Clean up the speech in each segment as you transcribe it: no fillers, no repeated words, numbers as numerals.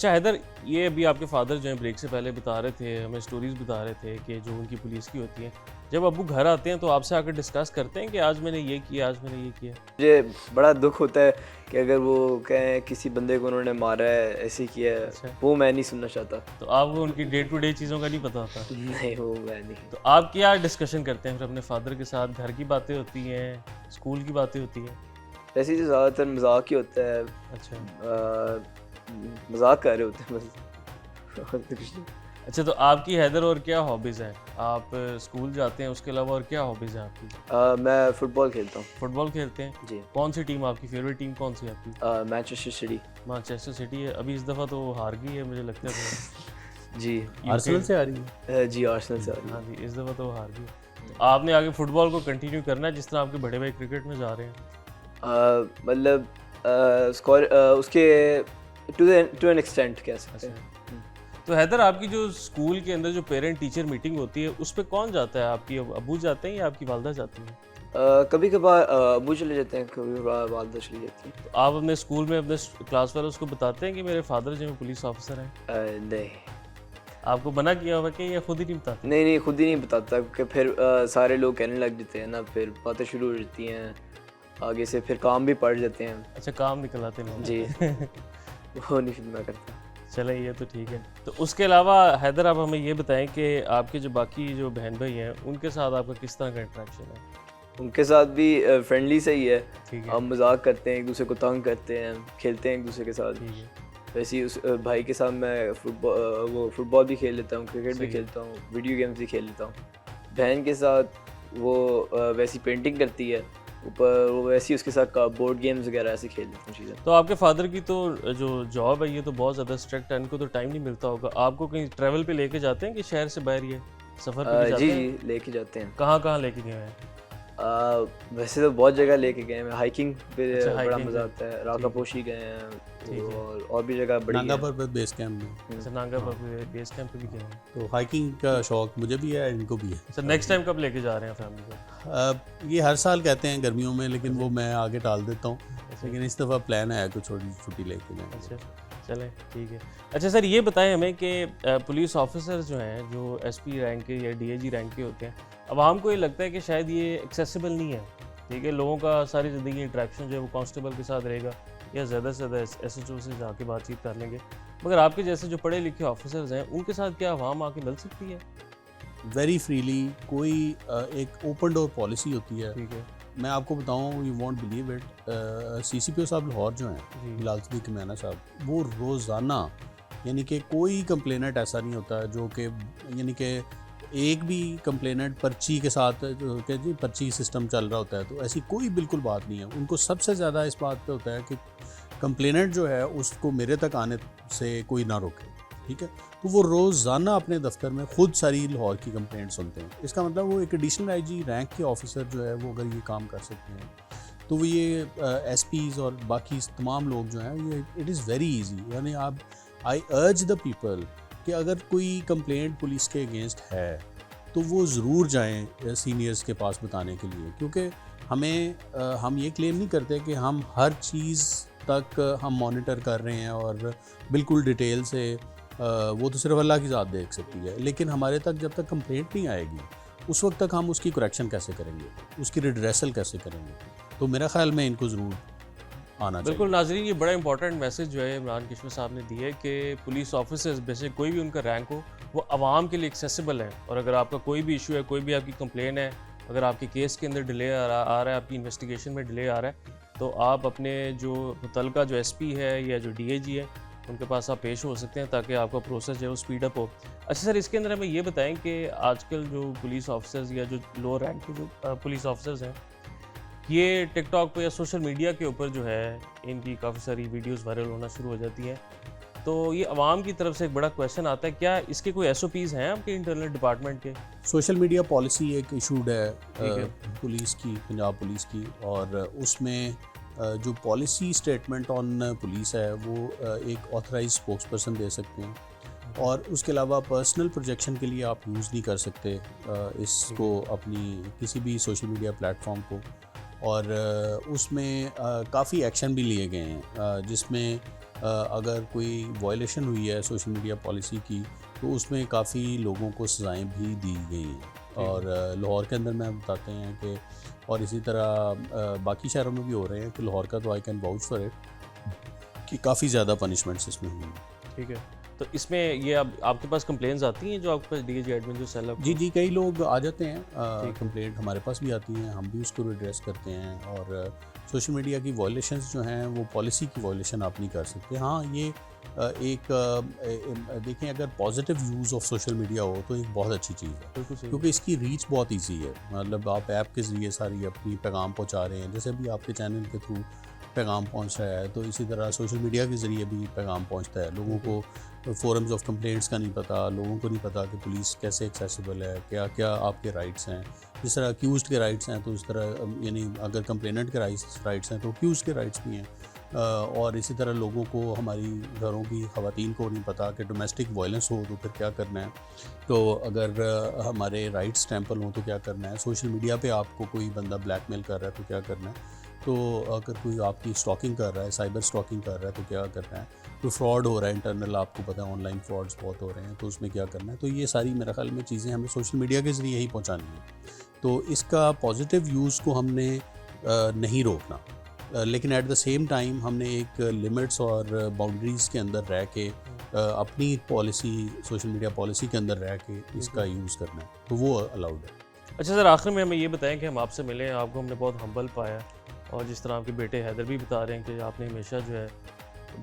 अच्छा हैदर, ये अभी आपके फादर जो हैं ब्रेक से पहले बता रहे थे, हमें स्टोरीज़ बता रहे थे कि जो उनकी पुलिस की होती हैं, जब अब्बू घर आते हैं तो आपसे आकर डिस्कस करते हैं कि आज मैंने ये किया, आज मैंने ये किया? मुझे बड़ा दुख होता है कि अगर वो कहें किसी बंदे को उन्होंने मारा है, ऐसे किया है, अच्छा। वो मैं नहीं सुनना चाहता। तो आपको उनकी डे टू डे चीज़ों का नहीं पता होता? नहीं, वो मैं नहीं। तो आप क्या डिस्कशन करते हैं फिर अपने फादर के साथ? घर की बातें होती हैं, स्कूल की बातें होती हैं? वैसे तो ज़्यादातर मजाक ही होता है। अच्छा। मजाक कर रहे होते हैं बस। और तो कुछ नहीं। अच्छा, तो आपकी हैदर और क्या हॉबीज़ हैं? आप स्कूल जाते हैं, उसके अलावा और क्या हॉबीज़ हैं आपकी? मैं फुटबॉल खेलता हूँ। फुटबॉल खेलते हैं? जी। कौन सी टीम आपकी फेवरेट टीम कौन सी है आपकी? Manchester city. मैनचेस्टर सिटी है। अभी इस दफ़ा तो हार गई है मुझे लगता है। जी। आर्सेनल से आ रही है। जी, आर्सेनल से आ रही हाँ है। जी, इस दफ़ा तो हार गई। तो आपने आगे फुटबॉल को कंटिन्यू करना है जिस तरह आपके बड़े भाई क्रिकेट में जा रहे हैं? मतलब स्कोर उसके टू एन एक्सटेंट कह सकते हैं। तो हैदर, आपकी जो स्कूल के अंदर जो पेरेंट टीचर मीटिंग होती है उस पे कौन जाता है? आपकी अबू जाते हैं या आपकी वालदा जाती हैं? कभी कभार अबू चले जाते हैं, कभी कभार वालदा चली जाती हैं। तो आप अपने स्कूल में अपने क्लास वालों को बताते हैं कि मेरे फादर जो है पुलिस ऑफिसर हैं? नहीं आपको मना किया हुआ कि या खुद ही नहीं बताते? नहीं, खुद ही नहीं बताता कि फिर सारे लोग कहने लग जाते हैं ना, फिर बातें शुरू हो जाती हैं आगे से, फिर काम भी पड़ जाते हैं। अच्छा, काम निकल आते हैं लोग। जी। वो नहीं फिर मैं करता। चलें, ये तो ठीक है। तो उसके अलावा हैदर, आप हमें ये बताएं कि आपके जो बाकी जो बहन भाई हैं उनके साथ आपका किस तरह का इंटरेक्शन है? उनके साथ भी फ्रेंडली सही है। ठीक है। हम मजाक करते हैं, एक दूसरे को तंग करते हैं, खेलते हैं एक दूसरे के साथ। ठीक है। वैसे ही उस भाई के साथ मैं फुटबॉल भी खेल लेता हूँ, क्रिकेट भी सही है। खेलता हूँ, वीडियो गेम्स भी खेल लेता हूँ। बहन के साथ वो वैसी पेंटिंग करती है, ऊपर वो वैसी उसके साथ बोर्ड गेम्स वगैरह ऐसे खेल लेते हैं चीज़ें। तो आपके फादर की तो जो जॉब है ये तो बहुत ज़्यादा स्ट्रिक्ट है, इनको तो टाइम नहीं मिलता होगा। आपको कहीं ट्रैवल पे लेके जाते हैं कि शहर से बाहर ही है? सफ़र पे भी जाते जी हैं? जी, लेके जाते हैं। कहाँ-कहाँ लेके गए हैं? वैसे तो बहुत जगह लेके गए हैं, हाइकिंग पे अच्छा, बड़ा हाइकिंग मज़ा पे। आता है, राकापोशी गए हैं, ठीक है। और भी जगह बड़ी नागा हैं। पर बेस कैंप में। अच्छा, नांगा बेस कैंप पे भी गए हैं। तो हाइकिंग का शौक मुझे भी है, इनको भी है। अच्छा, नेक्स्ट टाइम कब लेके जा रहे हैं फैमिली को? ये हर साल कहते हैं गर्मियों में, लेकिन वो मैं आगे टाल देता हूँ। लेकिन इस दफ़ा प्लान है कुछ छोटी छुट्टी लेके जाएंगे। अच्छा, चलें, ठीक है। अच्छा सर, ये बताएं हमें कि पुलिस ऑफिसर जो हैं, जो एसपी रैंक के या डीआईजी रैंक के होते हैं, अवाम को ये लगता है कि शायद ये एक्सेसिबल नहीं है। ठीक है, लोगों का सारी ज़िंदगी इंटरेक्शन जो है वो कांस्टेबल के साथ रहेगा या ज़्यादा से ज़्यादा एसएचओ से जाके बातचीत कर लेंगे। मगर आपके जैसे जो पढ़े लिखे ऑफिसर्स हैं, उनके साथ क्या अवाम आके मिल सकती है? वेरी फ्रीली, कोई एक ओपन डोर पॉलिसी होती है। ठीक है। मैं आपको बताऊं, you won't believe it, CCPO साहब लाहौर जो हैं, बिलाल सिद्दीकी मैना साहब, वो रोज़ाना, यानी कि कोई कंप्लेनेंट ऐसा नहीं होता है जो कि, यानी कि एक भी कंप्लेनेंट पर्ची के साथ कि जी पर्ची सिस्टम चल रहा होता है, तो ऐसी कोई बिल्कुल बात नहीं है। उनको सबसे ज़्यादा इस बात पे होता है कि कंप्लेनेंट जो है उसको मेरे तक आने से कोई ना रोके। ठीक है, तो वो रोज़ाना अपने दफ्तर में खुद सारी लाहौर की कंप्लेंट सुनते हैं। इसका मतलब वो एक एडिशनल आईजी रैंक के ऑफिसर जो है वो अगर ये काम कर सकते हैं, तो वो ये एसपीज और बाकी तमाम लोग जो हैं, ये इट इज़ वेरी इजी। यानी आप, आई अर्ज द पीपल कि अगर कोई कंप्लेंट पुलिस के अगेंस्ट है तो वो ज़रूर जाएं सीनियर्स के पास बताने के लिए, क्योंकि हम ये क्लेम नहीं करते कि हम हर चीज़ तक हम मॉनिटर कर रहे हैं और बिल्कुल डिटेल से, वो तो सिर्फ अल्लाह की ज़ात देख सकती है। लेकिन हमारे तक जब तक कंप्लेंट नहीं आएगी, उस वक्त तक हम उसकी करेक्शन कैसे करेंगे, उसकी रिड्रेसल कैसे करेंगे? तो मेरा ख्याल में इनको ज़रूर आना चाहिए। बिल्कुल नाजरीन, ये बड़ा इंपॉर्टेंट मैसेज जो है इमरान किशवर साहब ने दिया है कि पुलिस ऑफिसर्स बेशक कोई भी उनका रैंक हो, वो आवाम के लिए एक्सेसिबल है। और अगर आपका कोई भी इशू है, कोई भी आपकी कंप्लेन है, अगर आपके केस के अंदर डिले आ रहा है, आपकी इन्वेस्टिगेशन में डिले आ रहा है, तो आप अपने जो मुतलका जो एसपी है या जो डीआईजी है, उनके पास आप पेश हो सकते हैं ताकि आपका प्रोसेस जो है वो स्पीड अप हो। अच्छा सर, इसके अंदर हमें ये बताएं कि आजकल जो पुलिस ऑफिसर्स या जो लो रैंक के जो पुलिस ऑफिसर्स हैं, ये टिकटॉक पे या सोशल मीडिया के ऊपर जो है इनकी काफ़ी सारी वीडियोस वायरल होना शुरू हो जाती हैं। तो ये आवाम की तरफ से एक बड़ा क्वेश्चन आता है, क्या इसके कोई एसओपीज़ हैं आपके इंटरनल डिपार्टमेंट के? सोशल मीडिया पॉलिसी एक इशूड है ठीक है। पुलिस की, पंजाब पुलिस की, और उसमें जो पॉलिसी स्टेटमेंट ऑन पुलिस है वो एक ऑथराइज स्पोक्स पर्सन दे सकते हैं, और उसके अलावा पर्सनल प्रोजेक्शन के लिए आप यूज़ नहीं कर सकते इसको अपनी किसी भी सोशल मीडिया प्लेटफॉर्म को। और उसमें काफ़ी एक्शन भी लिए गए हैं, जिसमें अगर कोई वायलेशन हुई है सोशल मीडिया पॉलिसी की तो उसमें काफ़ी लोगों को सज़ाएं भी दी गई हैं। और लाहौर के अंदर मैं बताते हैं कि और इसी तरह बाकी शहरों में भी हो रहे हैं कि लाहौर का तो I can vouch for it कि काफ़ी ज़्यादा पनिशमेंट्स इसमें हुई हैं। ठीक है, तो इसमें ये अब आपके पास कंप्लेंट्स आती हैं जो आपके पास डीएजी एडमिन जो सेल है? जी, कई लोग आ जाते हैं, कंप्लेंट हमारे पास भी आती हैं, हम भी उसको रिड्रेस करते हैं। और सोशल मीडिया की वायलेशंस जो हैं वो पॉलिसी की वायलेशन आप नहीं कर सकते। हाँ, ये देखें, अगर positive use of social media हो तो एक बहुत अच्छी चीज़ है, बिल्कुल सही। क्योंकि इसकी रीच बहुत ईजी है। मतलब आप ऐप के ज़रिए सारी अपनी पैगाम पहुंचा रहे हैं, जैसे भी आपके चैनल के थ्रू पैगाम पहुंच रहा है, तो इसी तरह सोशल मीडिया के ज़रिए भी पैगाम पहुंचता है। लोगों को फोरम्स ऑफ कंप्लेंट्स का नहीं पता, लोगों को नहीं पता कि पुलिस कैसे एक्सेसिबल है, क्या क्या आपके राइट्स हैं। जिस तरह अक्यूज़्ड के राइट्स हैं तो इस तरह यानी अगर कंप्लेनेंट के राइट्स हैं तो अक्यूज़्ड के राइट्स भी हैं। और इसी तरह लोगों को, हमारी घरों की ख़वातीन को नहीं पता कि डोमेस्टिक वायलेंस हो तो फिर क्या करना है, तो अगर हमारे राइट्स टेम्पल हों तो क्या करना है, सोशल मीडिया पे आपको कोई बंदा ब्लैकमेल कर रहा है तो क्या करना है, तो अगर कोई आपकी स्टॉकिंग कर रहा है, साइबर स्टॉकिंग कर रहा है तो क्या करना है, तो फ्रॉड हो रहा है इंटरनल, आपको पता है ऑनलाइन फ्रॉड्स बहुत हो रहे हैं, तो उसमें क्या करना है। तो ये सारी मेरे ख्याल में चीज़ें हमें सोशल मीडिया के ज़रिए ही पहुँचानी है। तो इसका पॉजिटिव यूज़ को हमने नहीं रोकना, लेकिन एट द सेम टाइम हमने एक लिमिट्स और बाउंड्रीज़ के अंदर रह के अपनी पॉलिसी, सोशल मीडिया पॉलिसी के अंदर रह के इसका यूज़ करना है, तो वो अलाउड है। अच्छा सर, आखिर में हमें ये बताएं कि हम आपसे मिले हैं, आपको हमने बहुत हम्बल पाया, और जिस तरह आपके बेटे हैदर भी बता रहे हैं कि आपने हमेशा जो है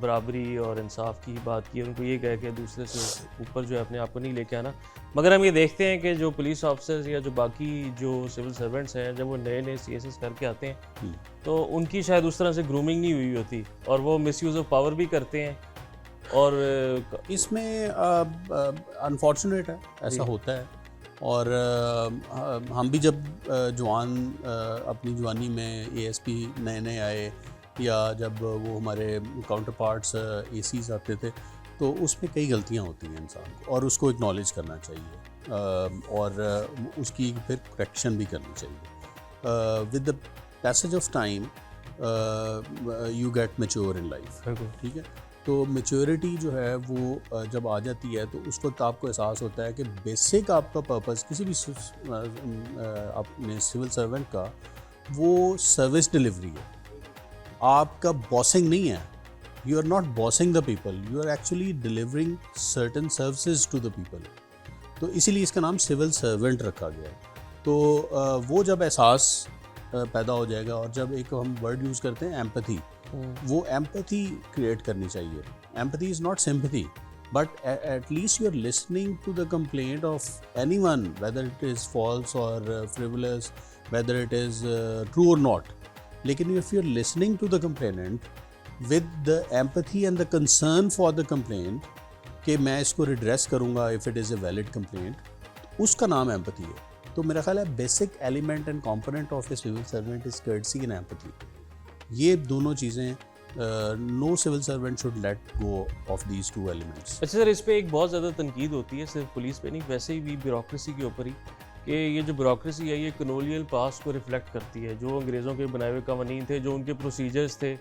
बराबरी और इंसाफ की बात की, उनको ये कह के दूसरे से ऊपर जो है अपने आप को नहीं लेके आना। मगर हम ये देखते हैं कि जो पुलिस ऑफिसर्स या जो बाकी जो सिविल सर्वेंट्स हैं, जब वो नए नए CSS करके आते हैं तो उनकी शायद उस तरह से ग्रूमिंग नहीं हुई होती और वो मिसयूज़ ऑफ पावर भी करते हैं। और इसमें अनफॉर्चुनेट है, ऐसा होता है। और हम भी जब अपनी जवानी में ASP नए नए आए, या जब वो हमारे काउंटर पार्ट्स ACs आते थे, तो उसमें कई गलतियां होती हैं इंसान को, और उसको एक्नॉलेज करना चाहिए और उसकी फिर करेक्शन भी करनी चाहिए। With the passage of time you get mature in life. ठीक है, तो मैच्योरिटी जो है वो जब आ जाती है तो उस वक्त आपको एहसास होता है कि बेसिक आपका पर्पस किसी भी अपने सिविल सर्वेंट का वो सर्विस डिलीवरी है, आपका बॉसिंग नहीं है। You are not bossing the people, you are actually delivering certain services to the people. तो इसीलिए इसका नाम सिविल सर्वेंट रखा गया है। तो वो जब एहसास पैदा हो जाएगा, और जब एक हम वर्ड यूज़ करते हैं एम्पैथी, वो एम्पैथी क्रिएट करनी चाहिए। Empathy is not sympathy, but at least you're listening to the complaint of anyone, whether it is false or frivolous, whether it is true or not. लेकिन if you're listening to the complainant with the empathy and the concern for the complaint कि मैं इसको redress करूँगा if it is a valid complaint, उसका नाम empathy है। तो मेरा ख्याल है basic element and component of a civil servant is courtesy and empathy। ये दोनों चीज़ें no civil servant should let go of these two elements. अच्छा सर, इस पे एक बहुत ज़्यादा तनकीद होती है, सिर्फ पुलिस पे नहीं, वैसे ही भी ब्यूरोक्रेसी के ऊपर ही, कि ये जो ब्यूरोक्रेसी है ये कलोनियल पास्ट को रिफ्लेक्ट करती है। जो अंग्रेज़ों के बनाए हुए कवानीन थे, जो उनके प्रोसीजर्स थे,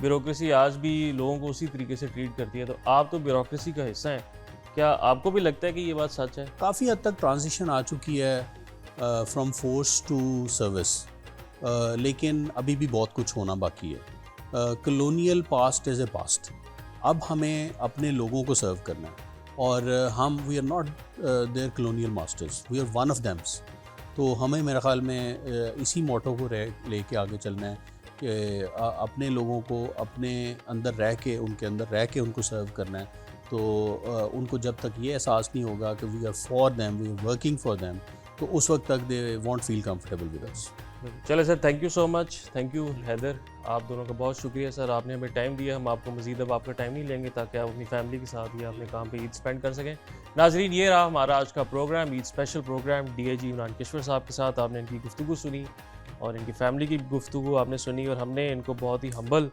ब्यूरोक्रेसी आज भी लोगों को उसी तरीके से ट्रीट करती है। तो आप तो ब्यूरोक्रेसी का हिस्सा हैं, क्या आपको भी लगता है कि ये बात सच है? काफ़ी हद तक ट्रांजिशन आ चुकी है फ्रॉम फोर्स टू सर्विस, लेकिन अभी भी बहुत कुछ होना बाकी है। Colonial past is a past. अब हमें अपने लोगों को सर्व करना है, और हम we are not their colonial masters, we are one of thems. तो हमें मेरे ख्याल में इसी मोटो को लेके आगे चलना है कि अपने लोगों को अपने अंदर रह के, उनके अंदर रह के उनको सर्व करना है। तो उनको जब तक ये एहसास नहीं होगा कि we are for them, we are working for them, तो उस वक्त तक they won't feel comfortable with us. चले sir, thank you so much. Thank you Haider, आप दोनों का बहुत शुक्रिया सर, आपने हमें टाइम दिया। हम आपको मज़ीद अब आपका टाइम नहीं लेंगे ताकि आप अपनी फैमिली के साथ या अपने काम पे ईद स्पेंड कर सकें। नाजरीन, ये रहा हमारा आज का program, Eid special program DIG Imran Kishwar साहब के साथ। आपने इनकी गुफ्तगू सुनी और इनकी फैमिली की गुफ्तगू आपने सुनी, और हमने इनको बहुत ही हम्बल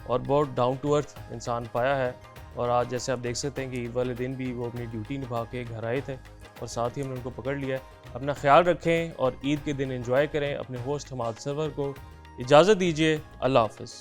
और बहुत डाउन टू अर्थ इंसान पाया है। और आज जैसे आप देख सकते हैं कि ईद वाले दिन भी वो अपनी ड्यूटी निभा के घर आए थे, और साथ ही हमने उनको पकड़ लिया है। अपना ख्याल रखें और ईद के दिन एंजॉय करें। अपने होस्ट हमाद सरवर को इजाज़त दीजिए। अल्लाह हाफ़िज़।